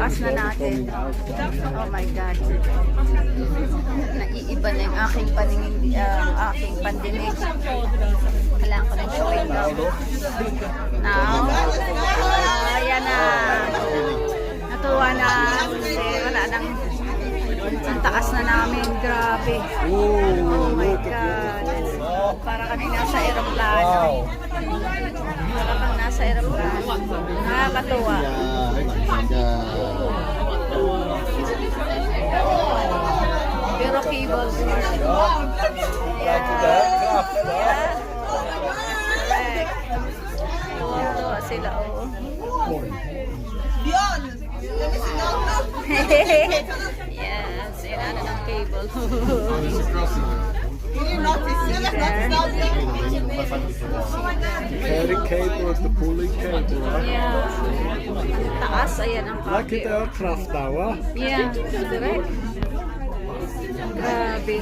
taas na natin. Oh my God. Naiiba na yung aking paningin, aking pandinig. Kailangan ko ng chewing gum. Now, ayan na. Natuwa na. Kasi wala nang, ang taas na namin. Grabe. Oh my God. Para kami nasa aeroplano. Para kami nasa aeroplano. Nakakatuwa. Pero cables. Yeah. Correct. Tuwa sila, oh. Yes, yan ng cable. Carry cable is the pulling cable, right? Yeah. Taas, ayan ang Like cable. it aircraft tower. Yeah, correct. Grabe.